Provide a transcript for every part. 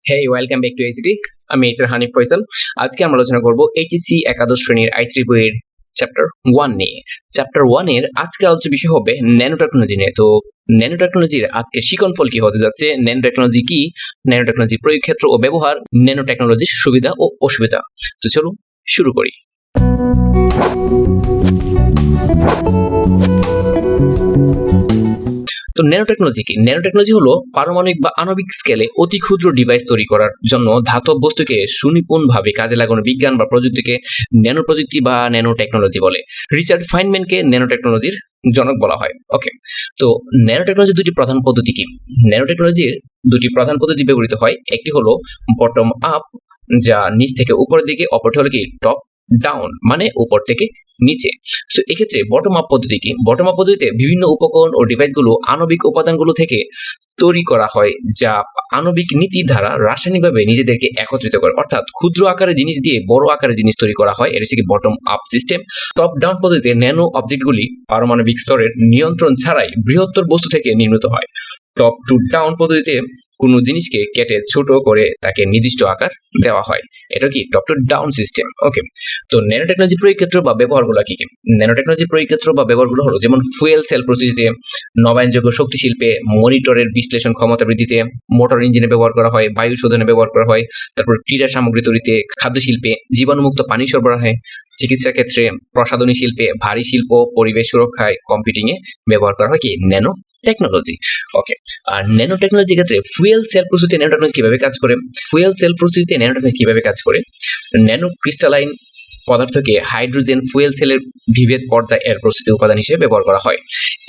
Hey, welcome back to ICT. আমি HR Hanif Faisal. আজকে আমরা আলোচনা করব এইচএসসি একাদশ শ্রেণীর আইসিটি বইয়ের চ্যাপ্টার 1 নিয়ে। চ্যাপ্টার 1 এর আজকে আলোচ্য বিষয় হবে ন্যানো টেকনোলজি নিয়ে। তো ন্যানো টেকনোলজির আজকে শিকনফল কি হতে যাচ্ছে, ন্যানো টেকনোলজি কি, ন্যানো টেকনোলজি প্রয়োগ ক্ষেত্র ও ব্যবহার, ন্যানো টেকনোলজির সুবিধা ও অসুবিধা। তো চলো শুরু করি। তো ন্যানো টেকনোলজি কি? ন্যানো টেকনোলজি হলো পারমাণবিক বা আণবিক স্কেলে অতি ক্ষুদ্র ডিভাইস তৈরি করার জন্য ধাতব বস্তুকে সুনিপুণভাবে কাজে লাগানো বিজ্ঞান বা প্রযুক্তিকে ন্যানো প্রযুক্তি বা ন্যানো টেকনোলজি বলে। রিচার্ড ফাইনম্যানকে ন্যানো টেকনোলজির জনক বলা হয়। ওকে, তো ন্যানো টেকনোলজির দুটি প্রধান পদ্ধতি কি? ন্যানো টেকনোলজির দুটি প্রধান পদ্ধতি ব্যবহৃত হয়। একটি হলো বটম আপ, যা নিচ থেকে উপরের দিকে, অপরটি হলো কি টপ ডাউন, মানে উপর থেকে নিচে। সো এক্ষেত্রে বটম আপ পদ্ধতি কি? বটম আপ পদ্ধতিতে বিভিন্ন উপকরণ ও ডিভাইসগুলো আণবিক উপাদানগুলো থেকে তৈরি করা হয়, যা আণবিক নীতি দ্বারা রাসায়নিকভাবে নিজেদেরকে একত্রিত করে, অর্থাৎ ক্ষুদ্র আকারের জিনিস দিয়ে বড় আকারের জিনিস তৈরি করা হয়। এটা হচ্ছে কি bottom up system. Top down পদ্ধতিতে ন্যানো অবজেক্টগুলি পারমাণবিক স্তরের নিয়ন্ত্রণ ছাড়াই বৃহত্তর বস্তু থেকে নির্মিত হয়। টপ টু ডাউন পদ্ধতিতে কোনো জিনিসকে কেটে ছোট করে তাকে নির্দিষ্ট আকার দেওয়া হয়। এটা কি টপ টু ডাউন সিস্টেম। ওকে, তো ন্যানো টেকনোলজি প্রয়োগ ক্ষেত্র বা ব্যবহারগুলো কি কি? ন্যানো টেকনোলজি প্রয়োগ ক্ষেত্র বা ব্যবহারগুলো হলো যেমন ফুয়েল সেল প্রস্তুতিতে, নবায়নযোগ্য শক্তি শিল্পে, মনিটরের বিশ্লেষণ ক্ষমতা বৃদ্ধিতে, মোটর ইঞ্জিনে ব্যবহার করা হয়, বায়ু শোধনে ব্যবহার করা হয়, তারপর ক্রীড়া সামগ্রী তৈরিতে, খাদ্য শিল্পে, জীবাণুমুক্ত পানি সরবরাহে, চিকিৎসা ক্ষেত্রে, প্রসাধনী শিল্পে, ভারী শিল্প, পরিবেশ সুরক্ষায়, কম্পিউটিং এ ব্যবহার করা হয় কি ন্যানো টেকনোলজি। ওকে, আর ন্যানো টেকনোলজির ক্ষেত্রে ফুয়েল সেল প্রস্তুতি ন্যানো টেকনোলজি কিভাবে কাজ করে? ফুয়েল সেল প্রস্তুতিতে ন্যানো টেকনোলজি কিভাবে কাজ করে? ন্যানো ক্রিস্টালাইন পদার্থকে হাইড্রোজেন ফুয়েল সেলের বিভেদ পর্দা এর প্রস্তুতি উপাদান হিসেবে ব্যবহার করা হয়।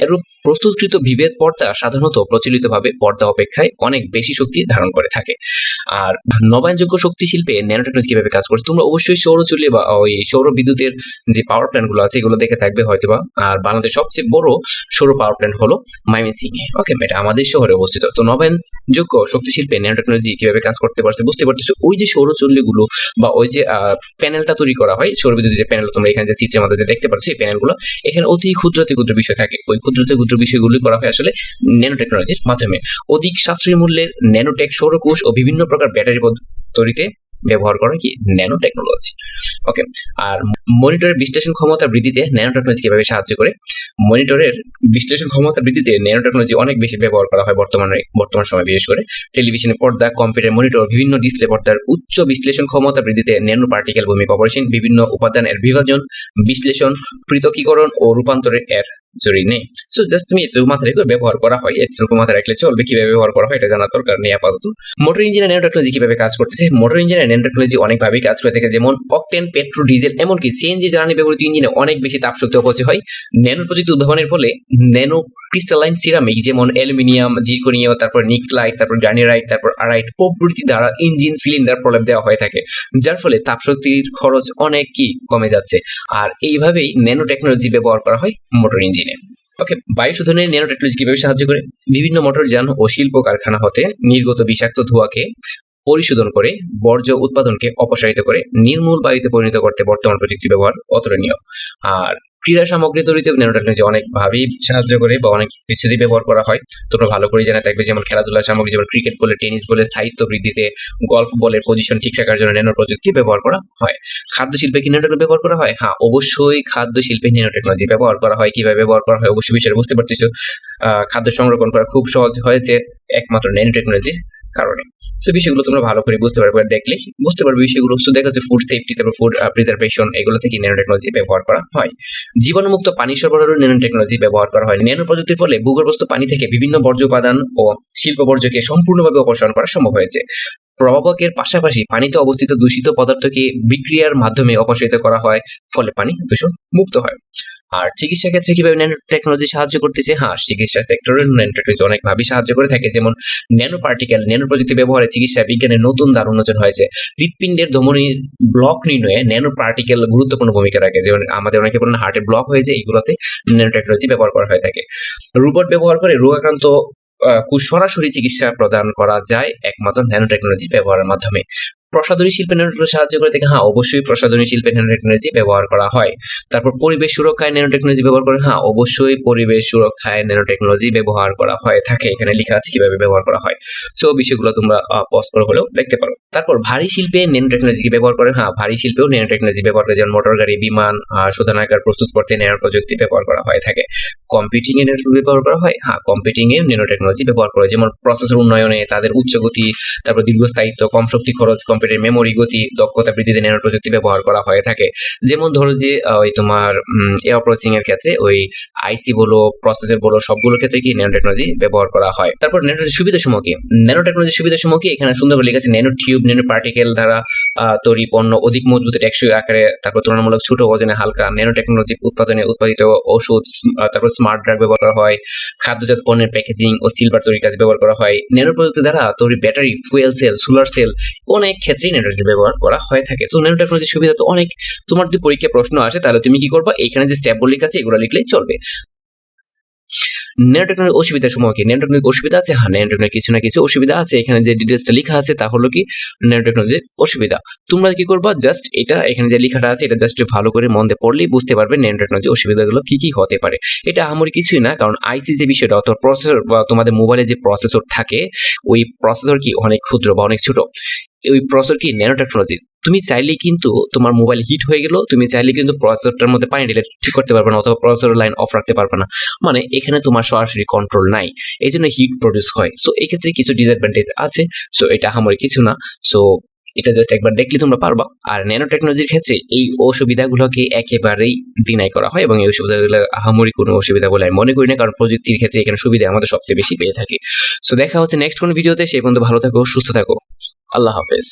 এরূপ প্রস্তুতকৃত বিভেদ পর্দা সাধারণত প্রচলিতভাবে পর্দা অপেক্ষায় অনেক বেশি শক্তি ধারণ করে থাকে। আর নবায়নযোগ্য শক্তি শিল্পে ন্যানো টেকনোলজি কিভাবে কাজ করছে? তোমরা অবশ্যই সৌরচুল্লি বা ওই সৌর বিদ্যুতের যে পাওয়ার প্ল্যান্ট গুলো আছে এগুলো দেখে থাকবে হয়তোবা। আর বাংলাদেশ সবচেয়ে বড় সৌর পাওয়ার প্ল্যান্ট হলো ময়মনসিংহে। ওকে, এটা আমাদের শহরে অবস্থিত। তো নবায়নযোগ্য শক্তি শিল্পে ন্যানো টেকনোলজি কিভাবে কাজ করতে পারছে বুঝতে পারতেছো। ওই যে সৌরচুল্লি গুলো বা ওই যে প্যানেলটা তৈরি করা হয়, সৌর বিদ্যুতের যে প্যানেল তোমরা এখানে যে চিত্রের মধ্যে যে দেখতে পাচ্ছ, এই প্যানেলগুলো এখানে অতি ক্ষুদ্রতে ক্ষুদ্র বিষয় থাকে। ওই ক্ষুদ্রতে ক্ষুদ্র বিষয়গুলি করা হয় আসলে ন্যানো টেকনোলজির মাধ্যমে। অধিক সাশ্রয়ী মূল্যের ন্যানোটেক সৌরকোষ ও বিভিন্ন প্রকার ব্যাটারি তৈরিতে ব্যবহার করা কি ন্যানো টেকনোলজি। ওকে, আর মনিটরের বিশ্লেষণ ক্ষমতা বৃদ্ধিতে ন্যানো টেকনোলজি কিভাবে সাহায্য করে? মনিটরের বিশ্লেষণ ক্ষমতা বৃদ্ধিতে ন্যানো টেকনোলজি অনেক বেশি ব্যবহার করা হয় বর্তমান সময়। বিশেষ করে টেলিভিশনের পর্দা, কম্পিউটার মনিটর, বিভিন্ন ডিসপ্লে পর্দার উচ্চ বিশ্লেষণ ক্ষমতা বৃদ্ধিতে ন্যানো পার্টিকেল ভূমিকা অপরিসীম। বিভিন্ন উপাদানের বিভাজন, বিশ্লেষণ, পৃথকীকরণ ও রূপান্তরের এর জরুরি নেই। সো জাস্ট তুমি এটুকু মাথায় রেখে ব্যবহার করা হয়, এটুকু মাথায় রাখলে চলবে। কিভাবে ব্যবহার করা হয় এটা জানা দরকার নেই আপাতত। মোটর ইঞ্জিনে ন্যানো টেকনোলজি কিভাবে কাজ করতেছে? মোটর ইঞ্জিনে ন্যানো টেকনোলজি অনেকভাবেই কাজ করে থাকে, যেমন অকটেন, পেট্রো, ডিজেল, এমনকি সিএনজি জ্বালানি ব্যবহৃত ইঞ্জিনে অনেক বেশি তাপশক্তি অপচয় হয়। ন্যানো প্রযুক্তি উদ্ভাবনের ফলে ন্যানো ক্রিস্টালাইন সিরামিক যেমন অ্যালুমিনিয়াম, জিরকনিয়াম, তারপর নিকলাইট, তারপর গ্রানাইট, তারপর আরাইট প্রভৃতি দ্বারা ইঞ্জিন সিলিন্ডার প্রলেপ দেওয়া হয়ে থাকে, যার ফলে তাপশক্তির খরচ অনেক কি কমে যাচ্ছে। আর এইভাবেই ন্যানো টেকনোলজি ব্যবহার করা হয় মোটর ইঞ্জিনে। ওকে, বায়ু শোধনে ন্যানো টেকনোলজি কিভাবে সাহায্য করে? বিভিন্ন মোটরযান ও শিল্প কারখানা হতে নির্গত বিষাক্ত ধোঁয়াকে পরিশোধন করে বর্জ্য উৎপাদনকে অপসারিত করে নির্মূল বায়ুতে পরিণত করতে বর্তমান প্রযুক্তি ব্যবহার অতুলনীয়। আর ক্রীড়া সামগ্রী তৈরিতে ন্যানো টেকনোলজি অনেকভাবেই সাহায্য করে বা অনেক কিছুতেই ব্যবহার করা হয়। তোমরা ভালো করে জানা থাকবে, যেমন খেলাধুলার সামগ্রী যেমন ক্রিকেট বলে, টেনিস বলে স্থায়িত্ব বৃদ্ধিতে, গলফ বলের পজিশন ঠিক রাখার জন্য ন্যানো প্রযুক্তি ব্যবহার করা হয়। খাদ্য শিল্পে কি ন্যানো টেকনোলজি ব্যবহার করা হয়? হ্যাঁ, অবশ্যই খাদ্য শিল্পে ন্যানো টেকনোলজি ব্যবহার করা হয়। কিভাবে ব্যবহার করা হয় অবশ্যই বিষয়টা বুঝতে পারতেছো। খাদ্য সংরক্ষণ করা খুব সহজ হয়েছে একমাত্র ন্যানো টেকনোলজির কারণে। সো বিষয়গুলো তোমরা ভালো করে বুঝতে পারবে, দেখলে বুঝতে পারবে বিষয়গুলো। সো দেখা যাচ্ছে ফুড সেফটি, তারপর ফুড প্রিজার্ভেশন, এগুলো থেকে ন্যানো টেকনোলজি ব্যবহার করা হয়। জীবাণুমুক্ত পানি সরবরাহের ন্যানো টেকনোলজি ব্যবহার করা হয়। ন্যানো প্রযুক্তির ফলে ভূগর্ভস্থ পানি থেকে বিভিন্ন বর্জ্য উপাদান ও শিল্প বর্জ্যকে সম্পূর্ণভাবে অপসারণ করা সম্ভব হয়েছে। প্রভাবকের পাশাপাশি পানিতে অবস্থিত দূষিত পদার্থকে বিক্রিয়ার মাধ্যমে অপসারিত করা হয়, ফলে পানি দূষণ মুক্ত হয়। আর চিকিৎসা ক্ষেত্রে কিভাবে ন্যানো টেকনোলজি সাহায্য করতেছে? হ্যাঁ, চিকিৎসা সেক্টরে ন্যানো টেকনোলজি অনেকভাবে সাহায্য করে থাকে, যেমন ন্যানো পার্টিকেল, ন্যানো প্রযুক্তি ব্যবহারে চিকিৎসা বিজ্ঞানের নতুন দ্বার উন্মোচন হয়েছে। হৃৎপিণ্ডের ধমনির ব্লক নির্ণয়ে ন্যানো পার্টিকেল গুরুত্বপূর্ণ ভূমিকা রাখে, যেমন আমাদের অনেকে বলেন হার্টে ব্লক হয়েছে, এইগুলোতে ন্যানো টেকনোলজি ব্যবহার করা হয়ে থাকে। রোবট ব্যবহার করে রোগাক্রান্ত সরাসরি চিকিৎসা প্রদান করা যায় একমাত্র ন্যানো টেকনোলজি ব্যবহারের মাধ্যমে। প্রসাধনী শিল্পে ন্যানোটেকনোলজি সাহায্য করে থাকে, হ্যাঁ অবশ্যই প্রসাধনী শিল্পে ন্যানোটেকনোলজি ব্যবহার করা হয়। তারপর পরিবেশ সুরক্ষায় ন্যানোটেকনোলজি ব্যবহার করে, হ্যাঁ অবশ্যই পরিবেশ সুরক্ষায় ন্যানোটেকনোলজি ব্যবহার করা হয়ে থাকে। এখানে লেখা আছে কিভাবে ব্যবহার করা হয়। সো বিষয়গুলো তোমরা পজ করে হলেও দেখতে পারো। তারপর ভারী শিল্পে ন্যানোটেকনোলজি ব্যবহার করে, হ্যাঁ ভারী শিল্পেও ন্যানোটেকনোলজি ব্যবহার করে, যেমন মোটর গাড়ি, বিমান, শোধনাগার প্রস্তুত করতে ন্যানো প্রযুক্তি ব্যবহার করা হয়ে থাকে। কম্পিউটিং এ ন্যানোটেকনোলজি ব্যবহার করা হয়, হ্যাঁ কম্পিউটিং এ ন্যানোটেকনোলজি ব্যবহার করে, যেমন প্রসেসর উন্নয়নে, তাদের উচ্চ গতি, তারপর দীর্ঘস্থায়িত্ব, কম শক্তি খরচ, কম্পিউটারের মেমোরি গতি, দক্ষতা বৃদ্ধিতে ন্যানো প্রযুক্তি ব্যবহার করা হয়ে থাকে। যেমন ধরো যে ওই তোমার এয়ার প্রসেসিং এর ক্ষেত্রে ওই আইসি বলো, প্রসেসর বলো, সবগুলোর ক্ষেত্রে কি ন্যানো টেকনোলজি ব্যবহার করা হয়। তারপর ন্যানো সুবিধাসমূহ কি? ন্যানো টেকনোলজির সুবিধাসমূহ কি? এখানে সুন্দর করে লেখা আছে ন্যানো টিউব, ন্যানো পার্টিকেল দ্বারা তৈরি পণ্য অধিক মজবুত, টেকসই আকারে, তারপর তুলনামূলক ছোট, ওজনে হালকা। ন্যানো টেকনোলজি উৎপাদনে উৎপাদিত ওষুধ, তারপর স্মার্ট ড্রাগ ব্যবহার করা হয়। খাদ্যজাত পণ্যের প্যাকেজিং ও সিলভার তৈরির কাজে ব্যবহার করা হয়। ন্যানো প্রযুক্তি দ্বারা তৈরি battery, fuel cell, solar cell অনেক ক্ষেত্রেই ন্যানো টেকনোলজি ব্যবহার করা হয়ে থাকে। তো ন্যানো টেকনোলজির সুবিধা তো অনেক। তোমার যদি পরীক্ষায় প্রশ্ন আসে তাহলে তুমি কি করবা? এখানে যে স্টেপগুলো লেখা আছে এগুলো লিখলেই চলবে। ন্যানো টেকনোলজির অসুবিধা সমূহ কি? ন্যানো টেকনোলজির অসুবিধা আছে, হ্যাঁ ন্যানো টেকনোলজির কিছু না কিছু অসুবিধা আছে। এখানে যে ডিটেইলসটা লেখা আছে তা হলো কি ন্যানো টেকনোলজির অসুবিধা। তোমরা কি করবা? জাস্ট এটা এখানে যে লেখাটা আছে এটা জাস্ট ভালো করে মন দিয়ে পড়লেই বুঝতে পারবে ন্যানো টেকনোলজির অসুবিধাগুলো কি কি হতে পারে। এটা আহামরি কিছুই না, কারণ আইসি যে বিষয়টা অথবা প্রসেসর বা তোমাদের মোবাইলে যে প্রসেসর থাকে ওই প্রসেসর কি অনেক ক্ষুদ্র বা অনেক ছোট। ওই প্রসেসর কি ন্যানো টেকনোলজি। তুমি চাইলে কিন্তু তোমার মোবাইল হিট হয়ে গেল, তুমি চাইলে কিন্তু প্রসেসরটার মধ্যে পানি ঢেলে ঠিক করতে পারবে না, অথবা প্রসেসর লাইন অফ রাখতে পারবে না। মানে এখানে তোমার সরাসরি কন্ট্রোল নাই, এই জন্য হিট প্রডিউস হয়। সো এক্ষেত্রে কিছু ডিসঅ্যাডভান্টেজ আছে। সো এটা আহামরি কিছু না। সো এটা জাস্ট একবার দেখলে তোমরা পারবা। আর ন্যানো টেকনোলজির ক্ষেত্রে এই অসুবিধাগুলোকে একেবারেই ডিনাই করা হয়, এবং এই অসুবিধাগুলো আহামরি কোনো অসুবিধা বলে আমি মনে করি না, কারণ প্রযুক্তির ক্ষেত্রে এখানে সুবিধা আমাদের সবচেয়ে বেশি পেয়ে থাকি। সো দেখা হচ্ছে নেক্সট কোনো ভিডিওতে। সেই পর্যন্ত ভালো থাকো, সুস্থ থাকো। আল্লাহ হাফেজ।